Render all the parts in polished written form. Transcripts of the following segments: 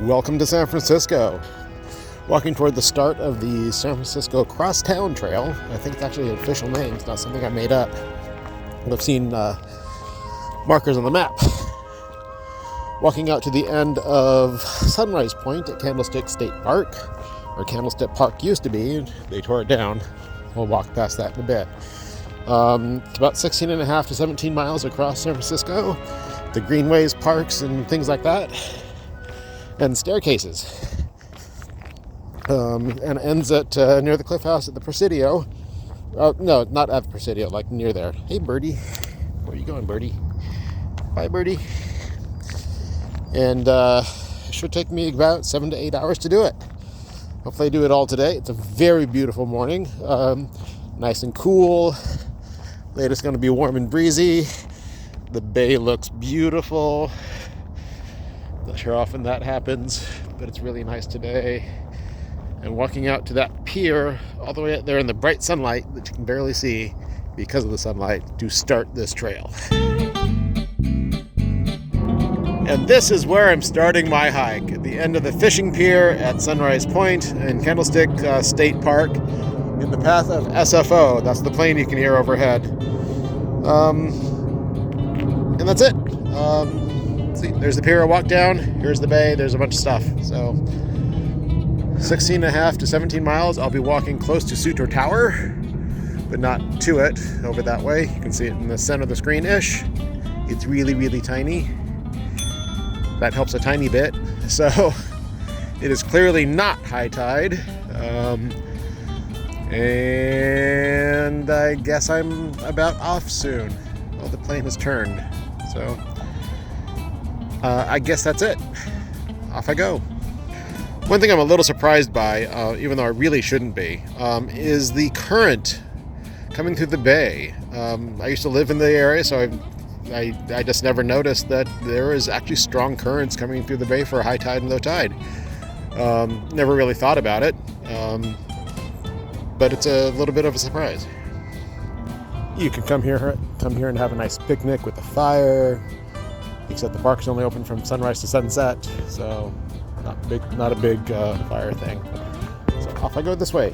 Welcome to San Francisco. Walking toward the start of the San Francisco Crosstown Trail. I think it's actually an official name. It's not something I made up. I've seen markers on the map. Walking out to the end of Sunrise Point at Candlestick State Park, or Candlestick Park used to be. They tore it down. We'll walk past that in a bit. It's about 16 and a half to 17 miles across San Francisco. The greenways, parks, and things like that. And staircases. And ends at near the cliff house at the Presidio. No, not at the Presidio, like near there. Hey, birdie. Where are you going, birdie? Bye, birdie. And it should take me about 7 to 8 hours to do it. Hopefully I do it all today. It's a very beautiful morning. Nice and cool. Later it's going to be warm and breezy. The bay looks beautiful. Not sure how often that happens, but it's really nice today. And walking out to that pier, all the way out there in the bright sunlight that you can barely see because of the sunlight, to start this trail. And this is where I'm starting my hike, at the end of the fishing pier at Sunrise Point in Candlestick State Park, in the path of SFO. That's the plane you can hear overhead. And that's it. See, there's the pier I walked down. Here's the bay. There's a bunch of stuff. So 16 and a half to 17 miles. I'll be walking close to Suter Tower, but not to it, over that way. You can see it in the center of the screen-ish. It's really, really tiny. That helps a tiny bit. So it is clearly not high tide. And I guess I'm about off soon. Well, the plane has turned. So I guess that's it. Off I go. One thing I'm a little surprised by, even though I really shouldn't be, is the current coming through the bay. I used to live in the area, so I just never noticed that there is actually strong currents coming through the bay for high tide and low tide. Never really thought about it, but it's a little bit of a surprise. You can come here and have a nice picnic with a fire, except the park's only open from sunrise to sunset, so not a big fire thing. So off I go this way.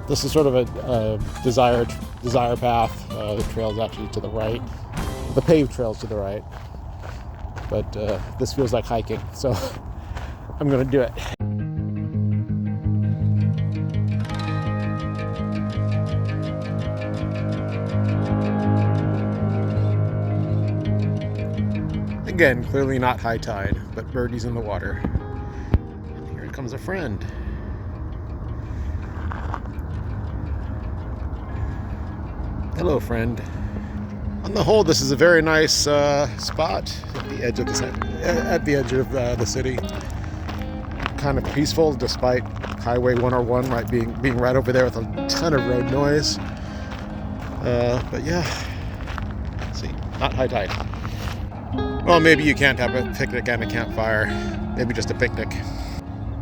This is sort of a desire path. The trail's actually to the right. The paved trail's to the right. But this feels like hiking, so I'm gonna do it. Again, clearly not high tide, but birdies in the water. And here comes a friend. Hello, friend. On the whole, this is a very nice spot at the edge of the city. Kind of peaceful, despite Highway 101 being right over there with a ton of road noise. But yeah, let's see, not high tide. Well, maybe you can't have a picnic and a campfire. Maybe just a picnic.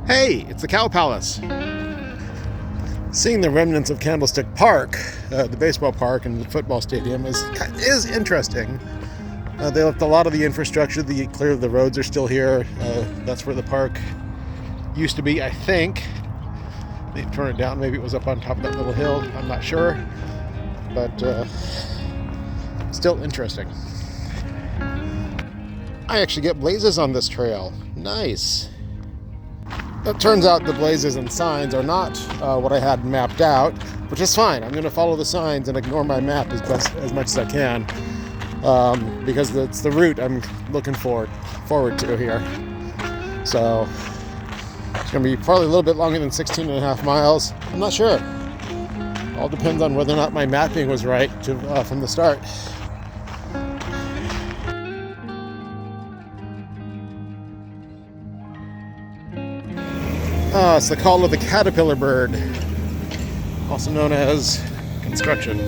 Hey, it's the Cow Palace. Seeing the remnants of Candlestick Park, the baseball park and the football stadium, is interesting. They left a lot of the infrastructure. Clearly the roads are still here. That's where the park used to be, I think. They turned it down. Maybe it was up on top of that little hill. I'm not sure. But still interesting. I actually get blazes on this trail. Nice. It turns out the blazes and signs are not what I had mapped out, which is fine. I'm going to follow the signs and ignore my map as much as I can, because it's the route I'm looking forward to here. So it's going to be probably a little bit longer than 16 and a half miles. I'm not sure. All depends on whether or not my mapping was right from the start. It's the call of the caterpillar bird, also known as construction.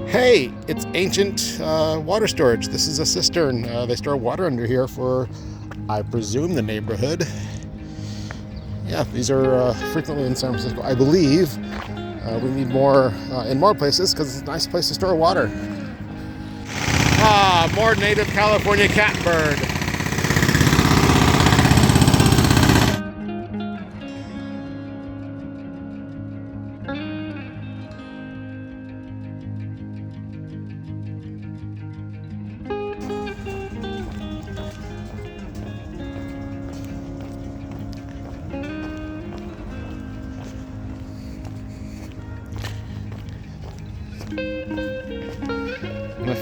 Hey, it's ancient water storage. This is a cistern. They store water under here for, I presume, the neighborhood. Yeah, these are frequently in San Francisco, I believe. We need more in more places because it's a nice place to store water. More native California catbird.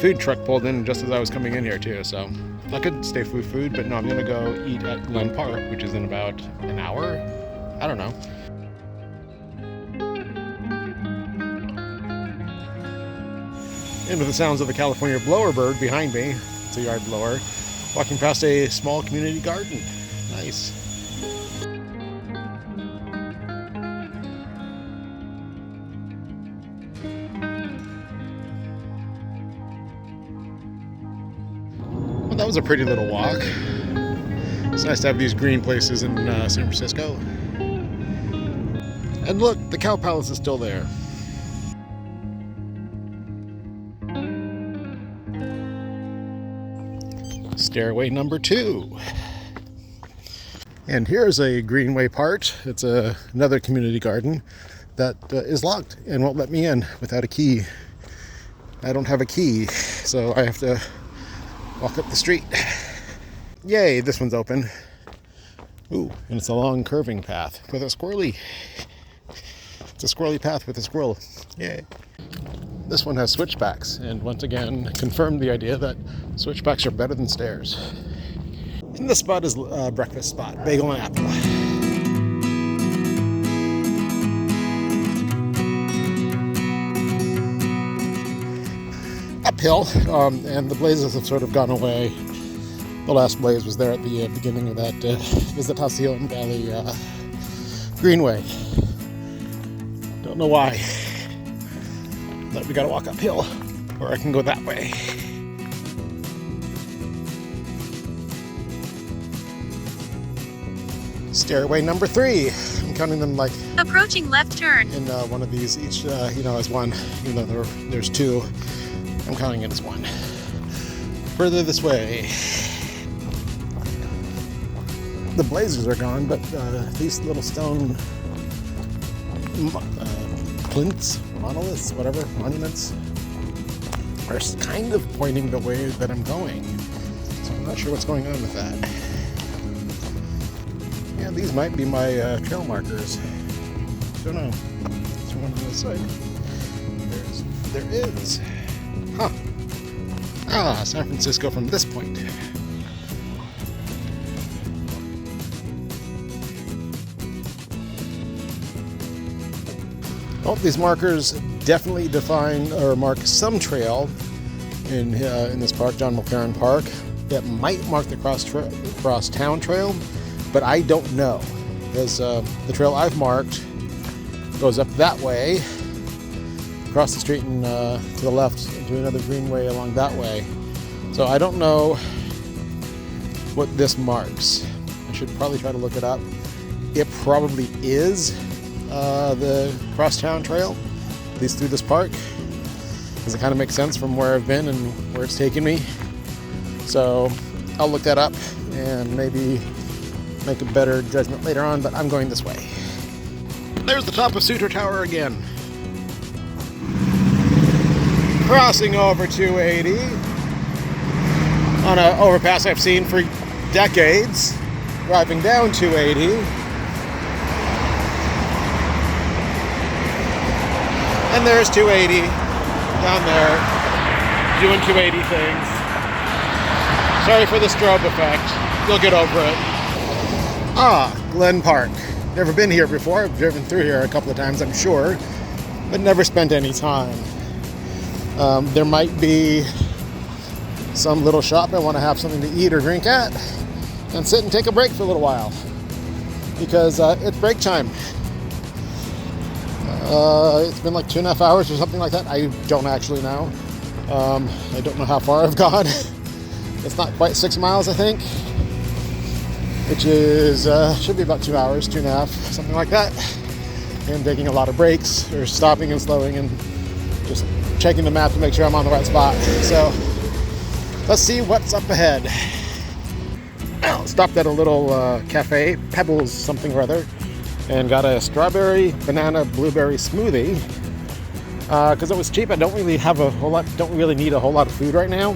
food truck pulled in just as I was coming in here too, so I could stay for food, but no, I'm gonna go eat at Glen Park, which is in about an hour. I don't know. And with the sounds of the California blower-bird behind me, it's a yard blower, walking past a small community garden. Nice. Well, that was a pretty little walk. It's nice to have these green places in San Francisco. And look, the Cow Palace is still there. Stairway number 2. And here's a greenway part. It's another community garden that is locked and won't let me in without a key. I don't have a key, so I have to walk up the street. Yay, this one's open. Ooh, and it's a long curving path with a squirrely. It's a squirrely path with a squirrel. Yay. This one has switchbacks, and once again confirmed the idea that switchbacks are better than stairs. And this spot is a breakfast spot, bagel and apple. Uphill, and the blazes have sort of gone away. The last blaze was there at the beginning of that Visitacion Valley Greenway. Don't know why. But we gotta walk uphill, or I can go that way. Stairway number 3. I'm counting them like approaching left turn in one of these each, as one. Even though there's 2, I'm counting it as one. Further this way. The blazers are gone, but these little stone plinths, monoliths, whatever, monuments, are kind of pointing the way that I'm going. So I'm not sure what's going on with that. Yeah, these might be my trail markers. Don't know. There's one on this side. There is. Huh. Ah, San Francisco from this point. Well, these markers definitely define or mark some trail in this park, John McLaren Park, that might mark the Crosstown Trail, but I don't know, because the trail I've marked goes up that way, across the street and to the left to another greenway along that way. So I don't know what this marks. I should probably try to look it up. It probably is the Crosstown Trail, at least through this park, because it kind of makes sense from where I've been and where it's taken me. So I'll look that up and maybe make a better judgment later on, but I'm going this way. There's the top of Suter Tower again. Crossing over 280 on an overpass I've seen for decades, driving down 280. And there's 280 down there, doing 280 things. Sorry for the strobe effect. You'll get over it. Ah, Glen Park. Never been here before. I've driven through here a couple of times, I'm sure, but never spent any time. There might be some little shop I want to have something to eat or drink at and sit and take a break for a little while, because it's break time. It's been like 2.5 hours or something like that. I don't actually know. I don't know how far I've gone. It's not quite 6 miles, I think, which is should be about 2 hours, 2.5, something like that. And taking a lot of breaks, or stopping and slowing and just checking the map to make sure I'm on the right spot. So let's see what's up ahead. Stopped at a little cafe, Pebbles something or other, and got a strawberry, banana, blueberry smoothie. Because it was cheap. I don't really need a whole lot of food right now.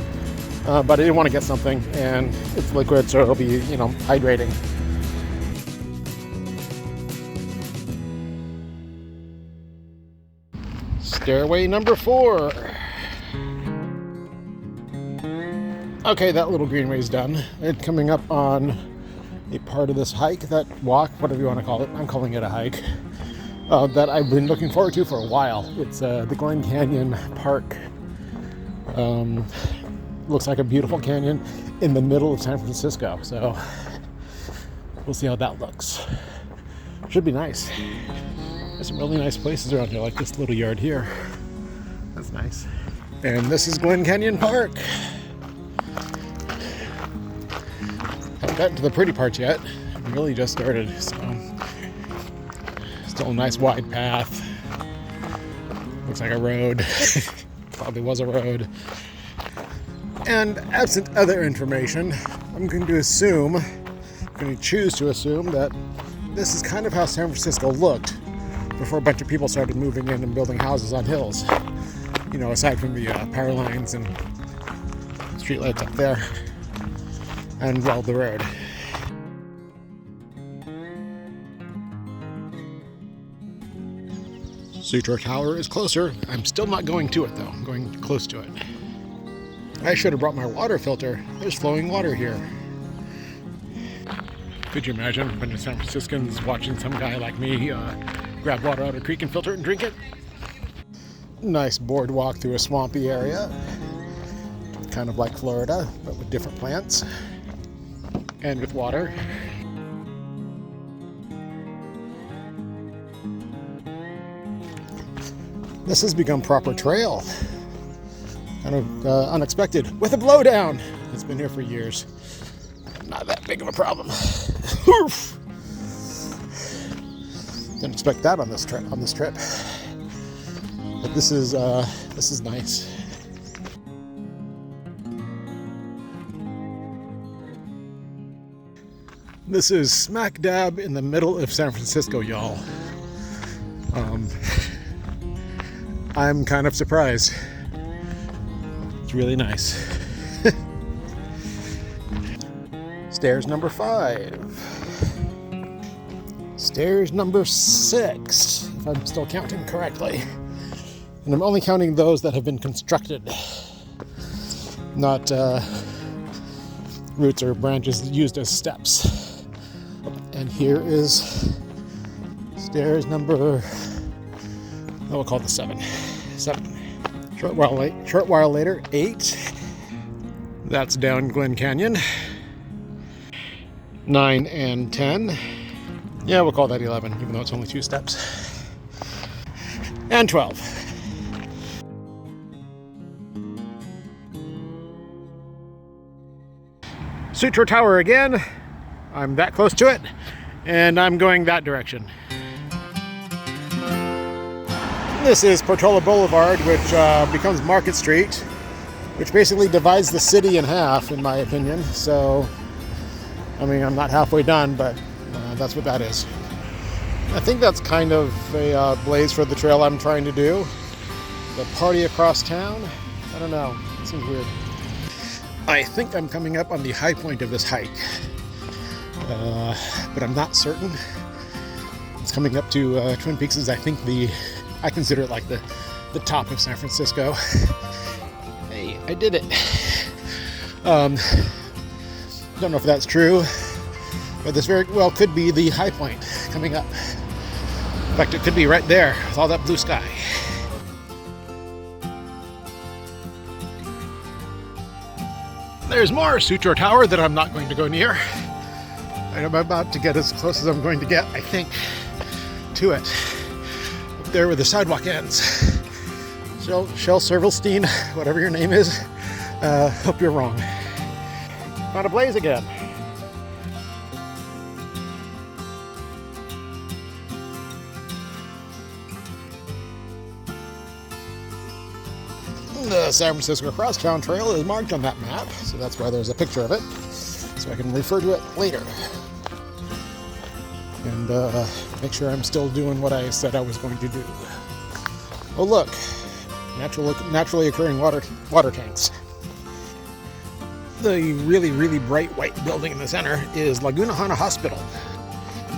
But I didn't want to get something, and it's liquid, so it'll be, hydrating. Stairway number 4. Okay, that little greenway's done. And coming up on a part of this hike, that walk, whatever you want to call it, I'm calling it a hike, that I've been looking forward to for a while. It's the Glen Canyon Park. Looks like a beautiful canyon in the middle of San Francisco, so we'll see how that looks. Should be nice. There's some really nice places around here, like this little yard here. That's nice. And this is Glen Canyon Park. Haven't gotten to the pretty parts yet. It really just started, so still a nice wide path. Looks like a road. Probably was a road. And absent other information, I'm going to choose to assume that this is kind of how San Francisco looked before a bunch of people started moving in and building houses on hills. You know, aside from the power lines and streetlights up there, and well, the road. Sutro Tower is closer. I'm still not going to it though. I'm going close to it. I should have brought my water filter. There's flowing water here. Could you imagine a bunch of San Franciscans watching some guy like me grab water out of a creek and filter it and drink it? Nice boardwalk through a swampy area. Kind of like Florida, but with different plants. And with water. This has become proper trail. Kind of unexpected. With a blowdown! It's been here for years. Not that big of a problem. Didn't expect that on this trip. But this is nice. This is smack dab in the middle of San Francisco, y'all. I'm kind of surprised. It's really nice. Stairs number 5. Stairs number 6, if I'm still counting correctly. And I'm only counting those that have been constructed, not roots or branches used as steps. And here is stairs number, we'll call it 7. Short while later, 8. That's down Glen Canyon. 9 and 10. Yeah, we'll call that 11, even though it's only 2 steps. And 12. Sutro Tower again. I'm that close to it, and I'm going that direction. This is Portola Blvd, which becomes Market Street, which basically divides the city in half, in my opinion. So, I mean, I'm not halfway done, but that's what that is. I think that's kind of a blaze for the trail I'm trying to do. The party across town? I don't know. It seems weird. I think I'm coming up on the high point of this hike, but I'm not certain. It's coming up to Twin Peaks is, I think, I consider it like the top of San Francisco. Hey, I did it. Don't know if that's true, but this very well could be the high point coming up. In fact, it could be right there with all that blue sky. There's more Sutro Tower that I'm not going to go near. I'm about to get as close as I'm going to get, I think, to it. Up there where the sidewalk ends. Shel Servelstein, whatever your name is, hope you're wrong. Found a blaze again. The San Francisco Crosstown Trail is marked on that map, so that's why there's a picture of it, so I can refer to it later. And make sure I'm still doing what I said I was going to do. Oh look, naturally occurring water tanks. The really, really bright white building in the center is Laguna Honda Hospital.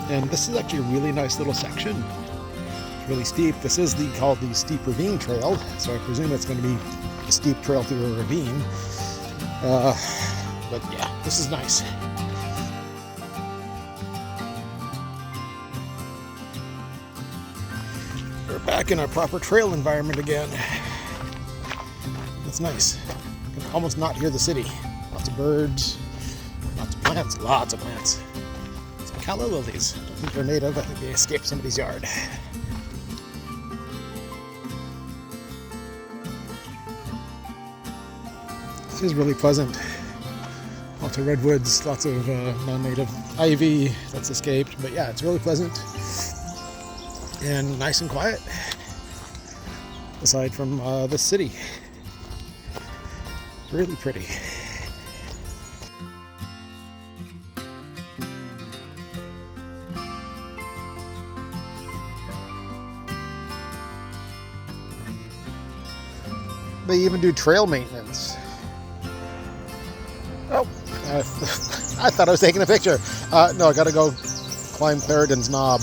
And this is actually a really nice little section. It's really steep. This is called the Steep Ravine Trail, so I presume it's going to be a steep trail through a ravine. But yeah, this is nice. We're back in our proper trail environment again. That's nice. You can almost not hear the city. Lots of birds, lots of plants, lots of plants. Some calla lilies. Don't think they're native. I think they escaped somebody's yard. This is really pleasant. Lots of redwoods, lots of non-native ivy that's escaped. But yeah, it's really pleasant and nice and quiet. Aside from the city. Really pretty. They even do trail maintenance. Oh, I thought I was taking a picture. No, I gotta go climb Clarendon's Knob.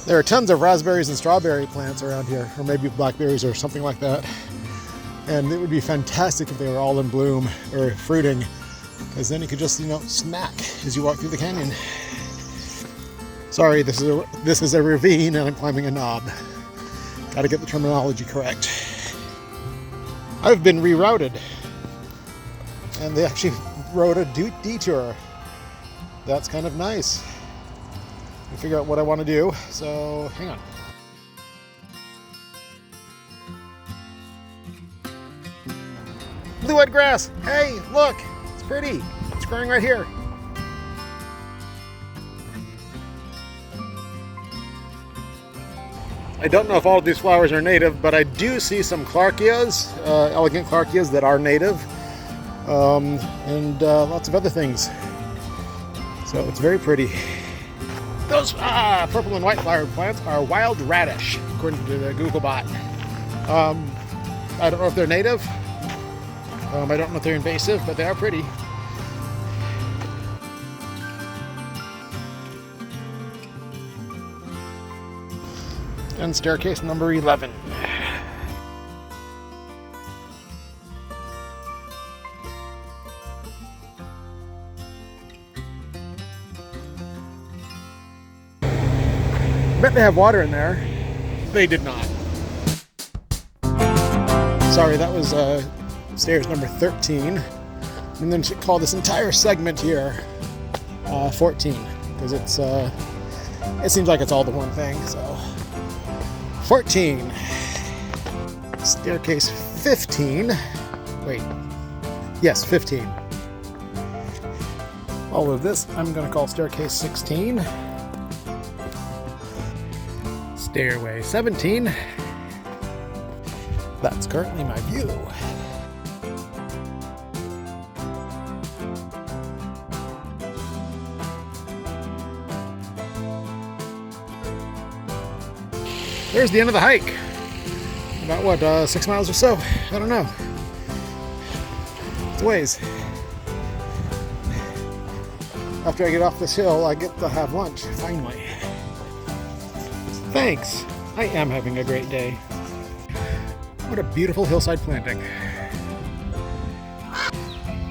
There are tons of raspberries and strawberry plants around here, or maybe blackberries or something like that. And it would be fantastic if they were all in bloom or fruiting, because then you could just, snack as you walk through the canyon. Sorry, this is a ravine and I'm climbing a knob. Got to get the terminology correct. I've been rerouted, and they actually wrote a detour. That's kind of nice. I figure out what I want to do, so hang on. Blue-eyed grass. Hey, look, it's pretty. It's growing right here. I don't know if all of these flowers are native, but I do see some clarkias, elegant clarkias that are native, and lots of other things. So it's very pretty. Those purple and white flowered plants are wild radish, according to the Googlebot. I don't know if they're native. I don't know if they're invasive, but they are pretty. And staircase number 11. Bet they have water in there. They did not. Sorry, that was stairs number 13. And then should call this entire segment here 14, because it seems like it's all the one thing. So 14. Staircase 15. Wait. Yes, 15. All of this I'm going to call staircase 16. Stairway 17. That's currently my view. There's the end of the hike. About what, 6 miles or so? I don't know. It's a ways. After I get off this hill, I get to have lunch, finally. Thanks. I am having a great day. What a beautiful hillside planting.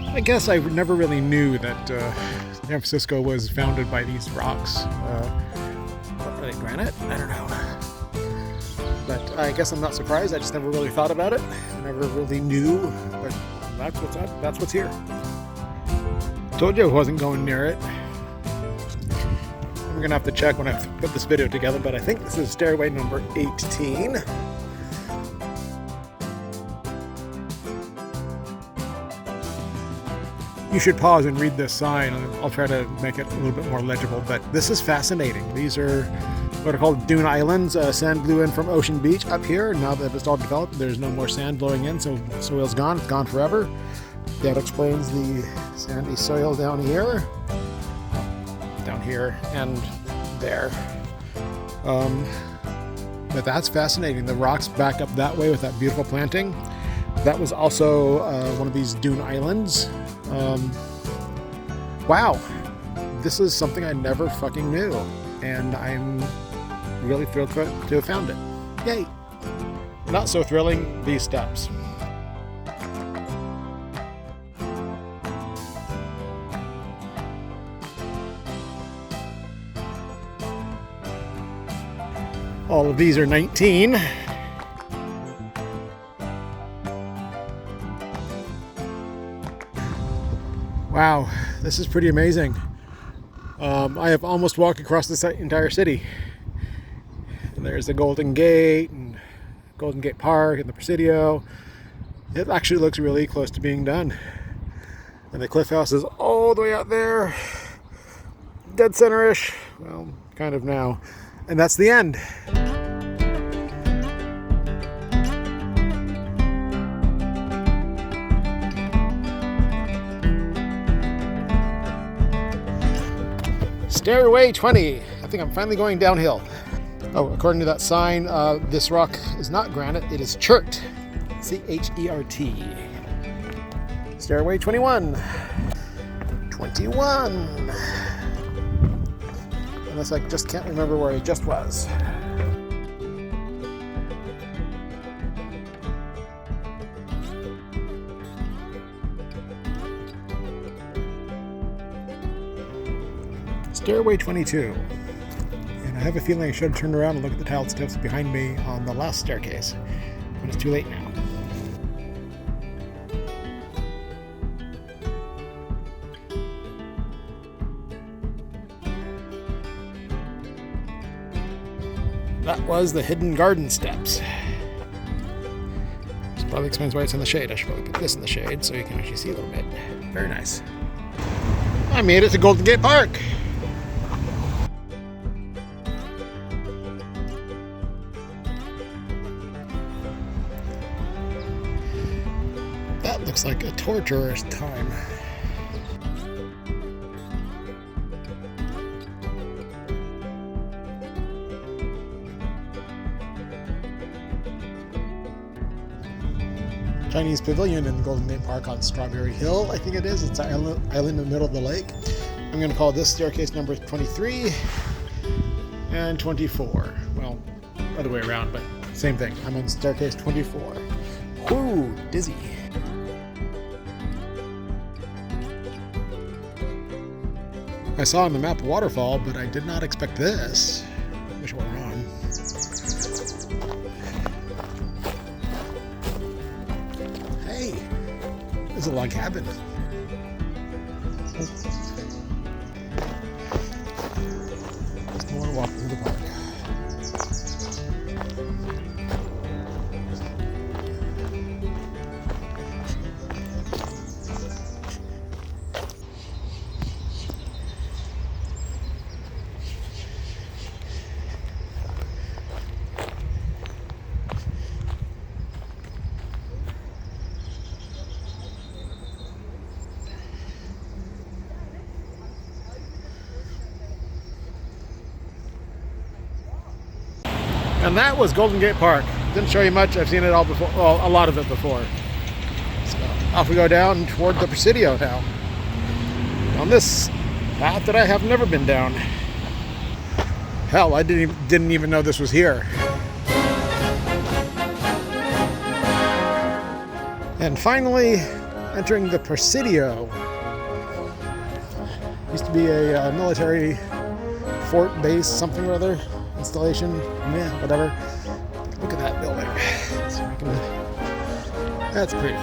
I guess I never really knew that San Francisco was founded by these rocks. What are they, granite? I don't know. But I guess I'm not surprised. I just never really thought about it. I never really knew, but that's what's here. Told you I wasn't going near it. I'm gonna have to check when I put this video together, but I think this is stairway number 18. You should pause and read this sign. I'll try to make it a little bit more legible, but this is fascinating. These are what are called dune islands. Sand blew in from Ocean Beach up here. Now that it's all developed, there's no more sand blowing in, so soil's gone. It's gone forever. That explains the sandy soil down here, and there. But that's fascinating. The rocks back up that way with that beautiful planting. That was also one of these dune islands. Wow, this is something I never fucking knew, and I'm really thrilled to have found it. Yay! Not so thrilling, these steps. All of these are 19. Wow, this is pretty amazing. I have almost walked across this entire city. And there's the Golden Gate and Golden Gate Park and the Presidio. It actually looks really close to being done. And the Cliff House is all the way out there. Dead center-ish. Well, kind of now. And that's the end. Stairway 20. I think I'm finally going downhill. Oh, according to that sign, this rock is not granite, it is chert. C-H-E-R-T. Stairway 21. 21. Unless I just can't remember where I just was. Stairway 22. And I have a feeling I should have turned around and looked at the tiled steps behind me on the last staircase. But it's too late now. That was the hidden garden steps. This probably explains why it's in the shade. I should probably put this in the shade so you can actually see a little bit. Very nice. I made it to Golden Gate Park. That looks like a torturous time. Chinese Pavilion in Golden Gate Park on Strawberry Hill, I think it is. It's an island in the middle of the lake. I'm going to call this staircase number 23 and 24. Well, other way around, but same thing. I'm on staircase 24. Whoo, dizzy. I saw on the map a waterfall, but I did not expect this. Wish it were on. There's a log cabin. Just more walking through the park. And that was Golden Gate Park. Didn't show you much. I've seen it all before. Well, a lot of it before. So off we go down toward the Presidio now. On this path that I have never been down. Hell, I didn't even know this was here. And finally, entering the Presidio. Used to be a military fort base, something or other. Installation, yeah, whatever. Look at that building. So we can, that's pretty.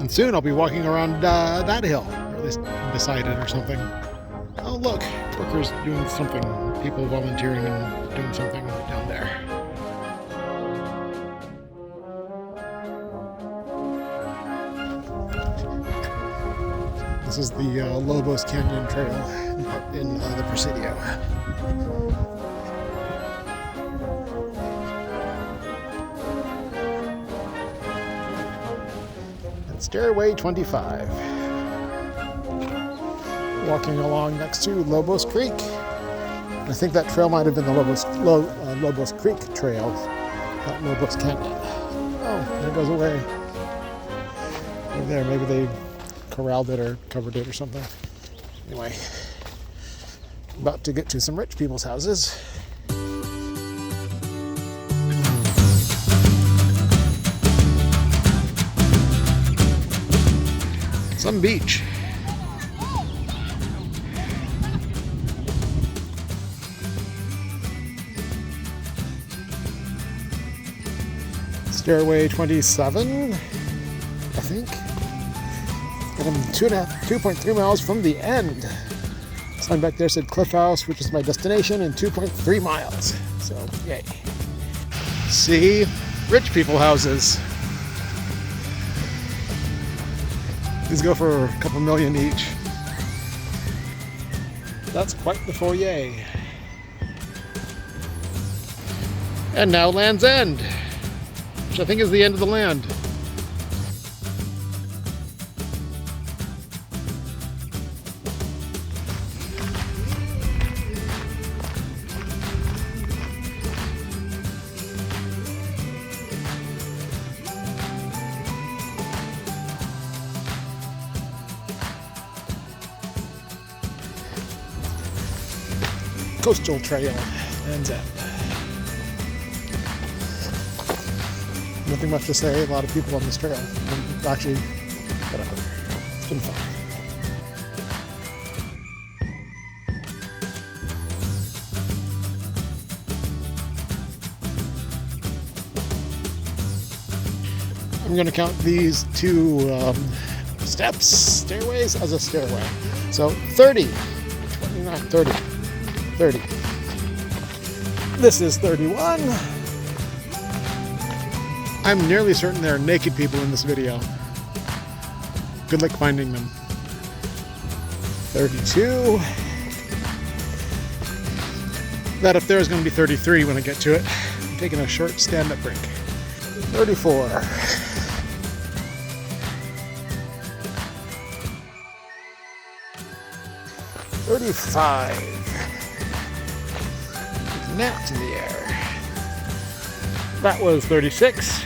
And soon I'll be walking around that hill, or at least beside it or something. Oh look, workers doing something, people volunteering and doing something down there. This is the Lobos Canyon Trail in the Presidio. And Stairway 25. Walking along next to Lobos Creek. I think that trail might have been the Lobos Creek Trail, not Lobos Canyon. Oh, there it goes away. Over there, maybe they corralled it or covered it or something. Anyway, about to get to some rich people's houses. Some beach. Stairway 27, I think. And I'm 2.3 miles from the end. Sign back there said Cliff House, which is my destination, and 2.3 miles. So, yay. See? Rich people houses. These go for a couple million each. That's quite the foyer. And now Land's End, which I think is the end of the land. Coastal Trail, Land's End. Nothing much to say, a lot of people on this trail. And actually, whatever. It's been fun. I'm going to count these two stairways as a stairway. So 30, 29, 30. 30. This is 31. I'm nearly certain there are naked people in this video. Good luck finding them. 32. That up there is going to be 33 when I get to it. I'm taking a short stand-up break. 34. 35. Gnats in the air. That was 36.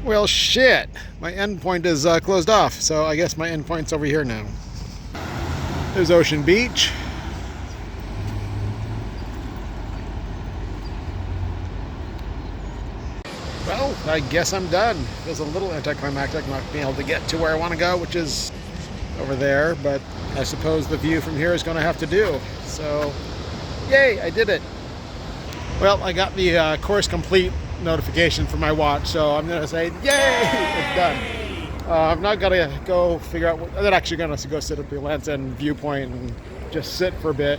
Well, shit. My endpoint is closed off, so I guess my endpoint's over here now. There's Ocean Beach. Well, I guess I'm done. It was a little anticlimactic not being able to get to where I want to go, which is over there, but I suppose the view from here is going to have to do. So, yay, I did it. Well, I got the course complete notification for my watch, so I'm going to say, yay, it's done. I'm not going to go figure out what, I'm actually going to go sit at the Land's End viewpoint and just sit for a bit,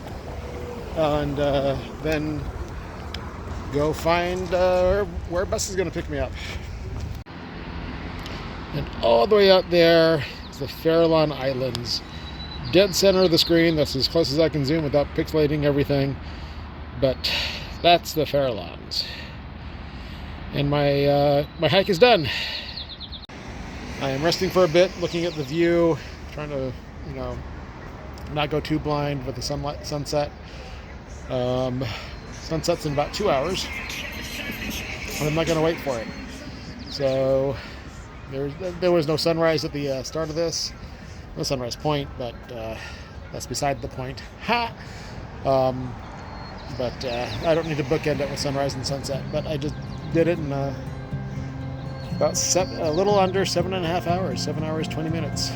and then go find where a bus is going to pick me up. And all the way out there is the Farallon Islands. Dead center of the screen, that's as close as I can zoom without pixelating everything, but that's the Farallons. And my hike is done. I am resting for a bit, looking at the view, trying to, not go too blind with the sunset. Sunset's in about 2 hours, and I'm not going to wait for it. So there was no sunrise at the start of this, no sunrise point, but that's beside the point. Ha! But I don't need to bookend it with sunrise and sunset, but I just did it in about a little under 7.5 hours, 7 hours, 20 minutes.